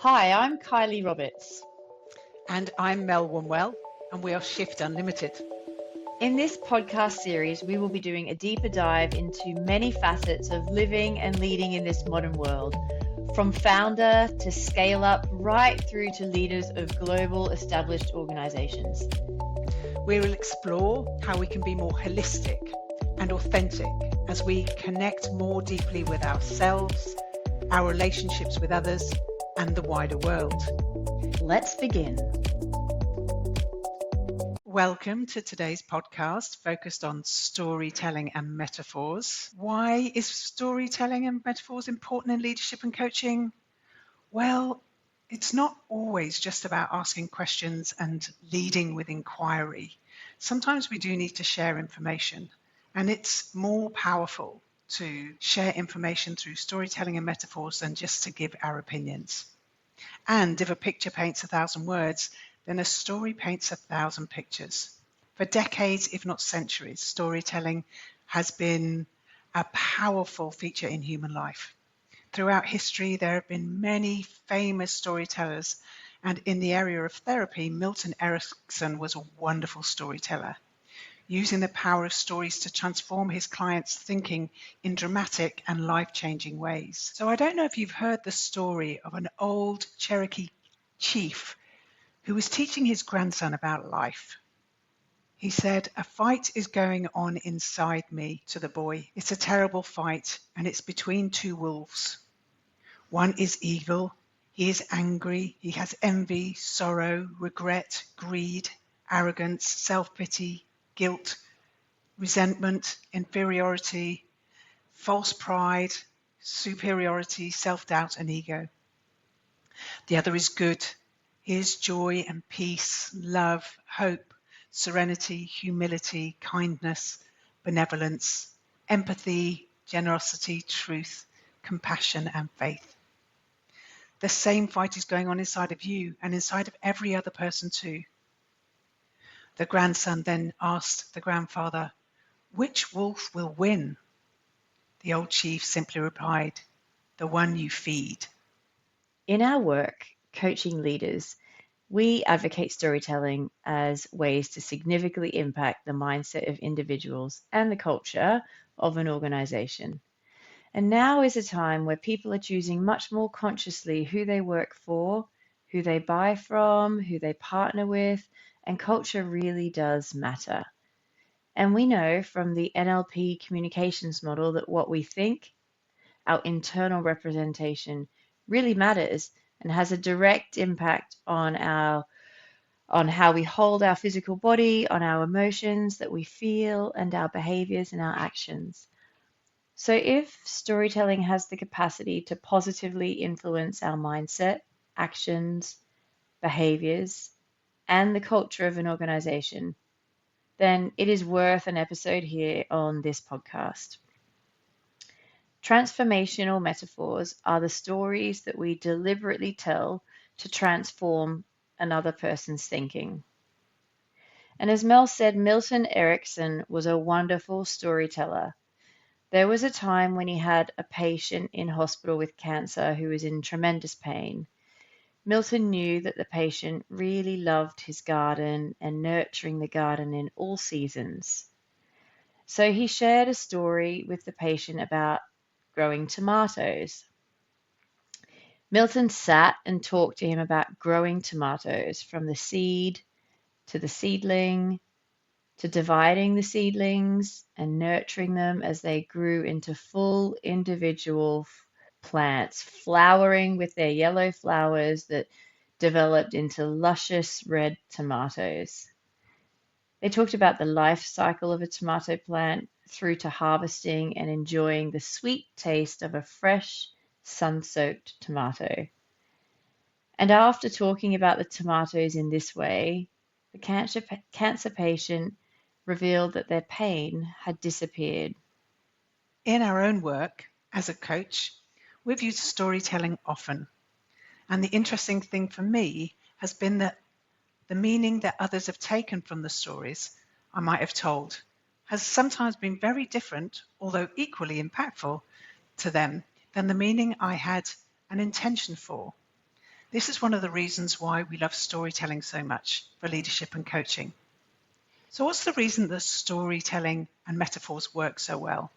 Hi, I'm Kylie Roberts. And I'm Mel Wunwell, and we are Shift Unlimited. In this podcast series, we will be doing a deeper dive into many facets of living and leading in this modern world, from founder to scale up, right through to leaders of global established organizations. We will explore how we can be more holistic and authentic as we connect more deeply with ourselves, our relationships with others, and the wider world. Let's begin. Welcome to today's podcast focused on storytelling and metaphors. Why is storytelling and metaphors important in leadership and coaching? Well, it's not always just about asking questions and leading with inquiry. Sometimes we do need to share information, and it's more powerful to share information through storytelling and metaphors than just to give our opinions. And if a picture paints 1,000 words, then a story paints 1,000 pictures. For decades, if not centuries, storytelling has been a powerful feature in human life. Throughout history, there have been many famous storytellers, and in the area of therapy, Milton Erickson was a wonderful storyteller, using the power of stories to transform his clients' thinking in dramatic and life-changing ways. So I don't know if you've heard the story of an old Cherokee chief who was teaching his grandson about life. He said, "A fight is going on inside me," to the boy. "It's a terrible fight, and it's between two wolves. One is evil, he is angry, he has envy, sorrow, regret, greed, arrogance, self-pity, guilt, resentment, inferiority, false pride, superiority, self-doubt, and ego. The other is good. He is joy and peace, love, hope, serenity, humility, kindness, benevolence, empathy, generosity, truth, compassion, and faith. The same fight is going on inside of you and inside of every other person too." The grandson then asked the grandfather, "Which wolf will win?" The old chief simply replied, "The one you feed." In our work, coaching leaders, we advocate storytelling as ways to significantly impact the mindset of individuals and the culture of an organization. And now is a time where people are choosing much more consciously who they work for, who they buy from, who they partner with, and culture really does matter. And we know from the NLP communications model that what we think, our internal representation, really matters and has a direct impact on how we hold our physical body, on our emotions that we feel, and our behaviors and our actions. So if storytelling has the capacity to positively influence our mindset, actions, behaviors, and the culture of an organization, then it is worth an episode here on this podcast. Transformational metaphors are the stories that we deliberately tell to transform another person's thinking. And as Mel said, Milton Erickson was a wonderful storyteller. There was a time when he had a patient in hospital with cancer who was in tremendous pain. Milton knew that the patient really loved his garden and nurturing the garden in all seasons. So he shared a story with the patient about growing tomatoes. Milton sat and talked to him about growing tomatoes from the seed to the seedling to dividing the seedlings and nurturing them as they grew into full individual plants, flowering with their yellow flowers that developed into luscious red tomatoes. They talked about the life cycle of a tomato plant through to harvesting and enjoying the sweet taste of a fresh, sun-soaked tomato. And after talking about the tomatoes in this way, the cancer patient revealed that their pain had disappeared. In our own work as a coach, we've used storytelling often. And the interesting thing for me has been that the meaning that others have taken from the stories I might have told has sometimes been very different, although equally impactful to them, than the meaning I had an intention for. This is one of the reasons why we love storytelling so much for leadership and coaching. So what's the reason that storytelling and metaphors work so well?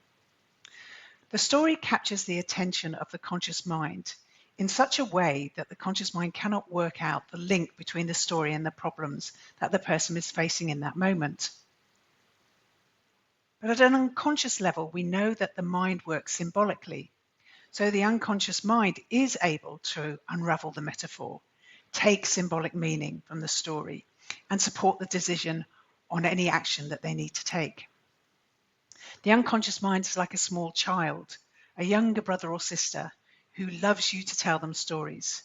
The story captures the attention of the conscious mind in such a way that the conscious mind cannot work out the link between the story and the problems that the person is facing in that moment. But at an unconscious level, we know that the mind works symbolically. So the unconscious mind is able to unravel the metaphor, take symbolic meaning from the story, and support the decision on any action that they need to take. The unconscious mind is like a small child, a younger brother or sister who loves you to tell them stories.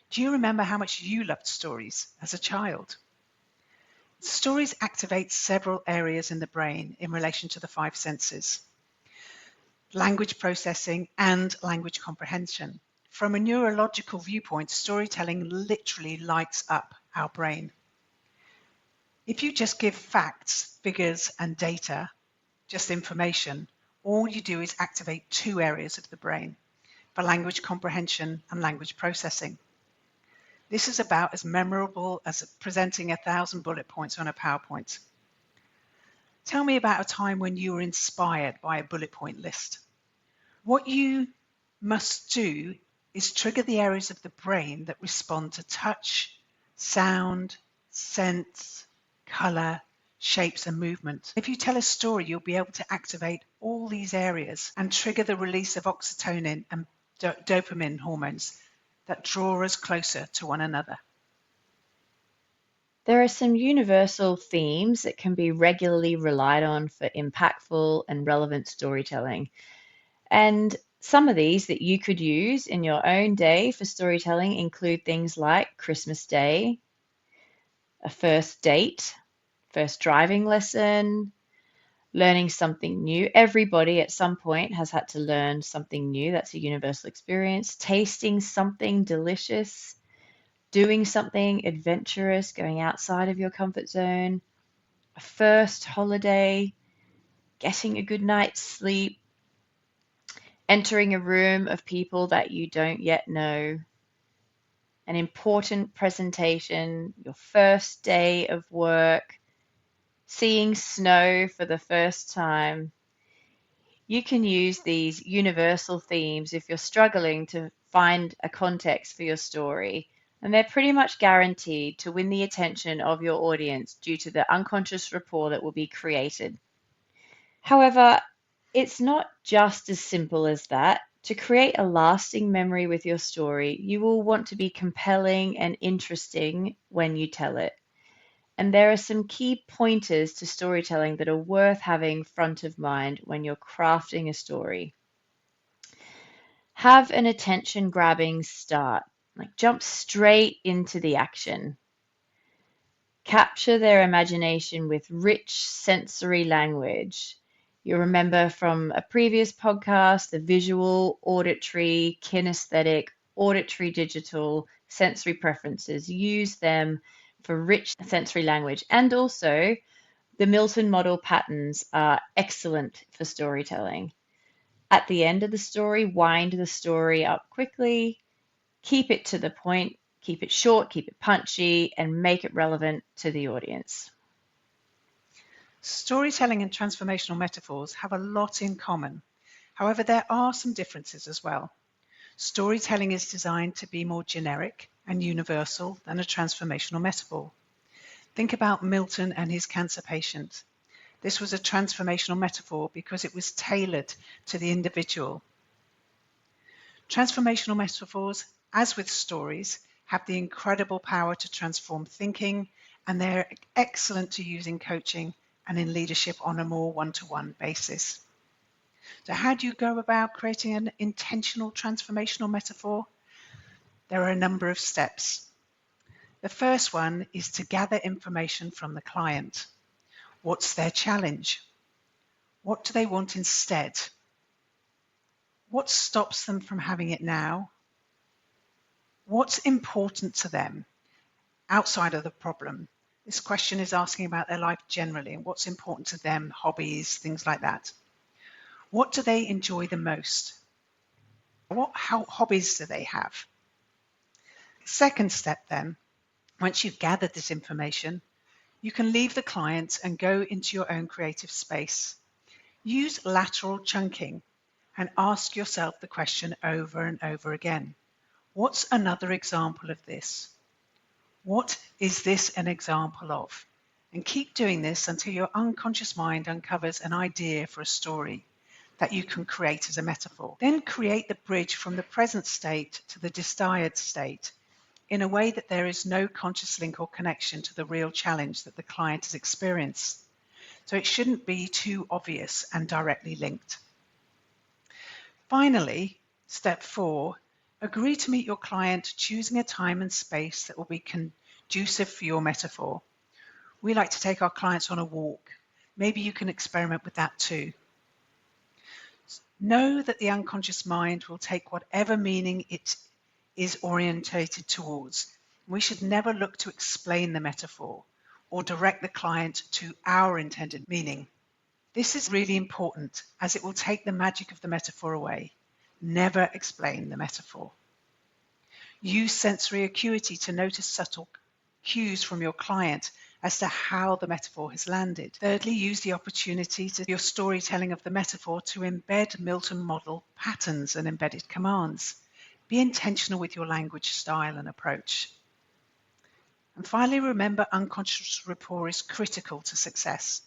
Do you remember how much you loved stories as a child? Stories activate several areas in the brain in relation to the five senses: language processing and language comprehension. From a neurological viewpoint, storytelling literally lights up our brain. If you just give facts, figures, and data, just information, all you do is activate two areas of the brain for language comprehension and language processing. This is about as memorable as presenting 1,000 bullet points on a PowerPoint. Tell me about a time when you were inspired by a bullet point list. What you must do is trigger the areas of the brain that respond to touch, sound, sense, color, shapes, and movement. If you tell a story, you'll be able to activate all these areas and trigger the release of oxytocin and dopamine hormones that draw us closer to one another. There are some universal themes that can be regularly relied on for impactful and relevant storytelling. And some of these that you could use in your own day for storytelling include things like Christmas Day, a first date, first driving lesson, learning something new. Everybody at some point has had to learn something new. That's a universal experience. Tasting something delicious, doing something adventurous, going outside of your comfort zone, a first holiday, getting a good night's sleep, entering a room of people that you don't yet know, an important presentation, your first day of work, seeing snow for the first time. You can use these universal themes if you're struggling to find a context for your story, and they're pretty much guaranteed to win the attention of your audience due to the unconscious rapport that will be created. However, it's not just as simple as that. To create a lasting memory with your story, you will want to be compelling and interesting when you tell it. And there are some key pointers to storytelling that are worth having front of mind when you're crafting a story. Have an attention grabbing start, like jump straight into the action. Capture their imagination with rich sensory language. You'll remember from a previous podcast the visual, auditory, kinesthetic, auditory, digital, sensory preferences. Use them for rich sensory language. And also, the Milton model patterns are excellent for storytelling. At the end of the story, wind the story up quickly, keep it to the point, keep it short, keep it punchy, and make it relevant to the audience. Storytelling and transformational metaphors have a lot in common. However, there are some differences as well. Storytelling is designed to be more generic and universal than a transformational metaphor. Think about Milton and his cancer patient. This was a transformational metaphor because it was tailored to the individual. Transformational metaphors, as with stories, have the incredible power to transform thinking, and they're excellent to use in coaching and in leadership on a more one-to-one basis. So how do you go about creating an intentional transformational metaphor? There are a number of steps. The first one is to gather information from the client. What's their challenge? What do they want instead? What stops them from having it now? What's important to them outside of the problem? This question is asking about their life generally and what's important to them, hobbies, things like that. What do they enjoy the most? What hobbies do they have? Second step then, once you've gathered this information, you can leave the client and go into your own creative space. Use lateral chunking and ask yourself the question over and over again. What's another example of this? What is this an example of? And keep doing this until your unconscious mind uncovers an idea for a story that you can create as a metaphor. Then create the bridge from the present state to the desired state in a way that there is no conscious link or connection to the real challenge that the client has experienced. So it shouldn't be too obvious and directly linked. Finally, step 4, agree to meet your client choosing a time and space that will be conducive for your metaphor. We like to take our clients on a walk. Maybe you can experiment with that too. Know that the unconscious mind will take whatever meaning it is orientated towards. We should never look to explain the metaphor or direct the client to our intended meaning. This is really important as it will take the magic of the metaphor away. Never explain the metaphor. Use sensory acuity to notice subtle cues from your client as to how the metaphor has landed. Thirdly, use the opportunity to your storytelling of the metaphor to embed Milton model patterns and embedded commands. Be intentional with your language style and approach. And finally, remember unconscious rapport is critical to success.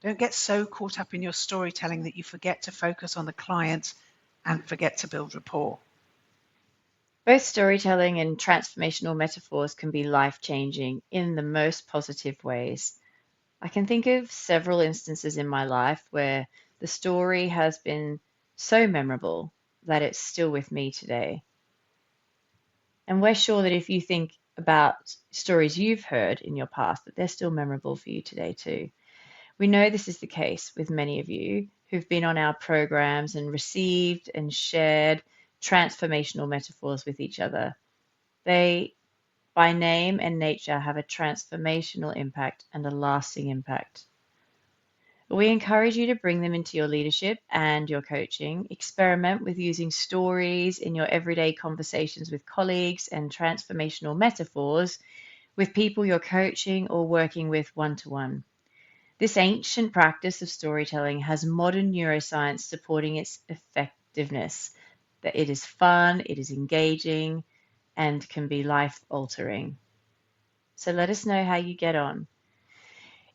Don't get so caught up in your storytelling that you forget to focus on the client and forget to build rapport. Both storytelling and transformational metaphors can be life-changing in the most positive ways. I can think of several instances in my life where the story has been so memorable that it's still with me today. And we're sure that if you think about stories you've heard in your past, that they're still memorable for you today too. We know this is the case with many of you who've been on our programs and received and shared transformational metaphors with each other. They, by name and nature, have a transformational impact and a lasting impact. We encourage you to bring them into your leadership and your coaching. Experiment with using stories in your everyday conversations with colleagues and transformational metaphors with people you're coaching or working with one-to-one. This ancient practice of storytelling has modern neuroscience supporting its effectiveness, that it is fun, it is engaging, and can be life-altering. So let us know how you get on.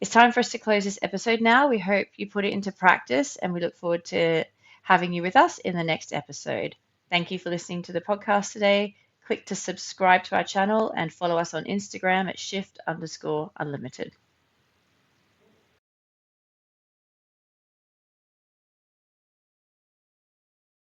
It's time for us to close this episode now. We hope you put it into practice and we look forward to having you with us in the next episode. Thank you for listening to the podcast today. Click to subscribe to our channel and follow us on Instagram at shift_unlimited.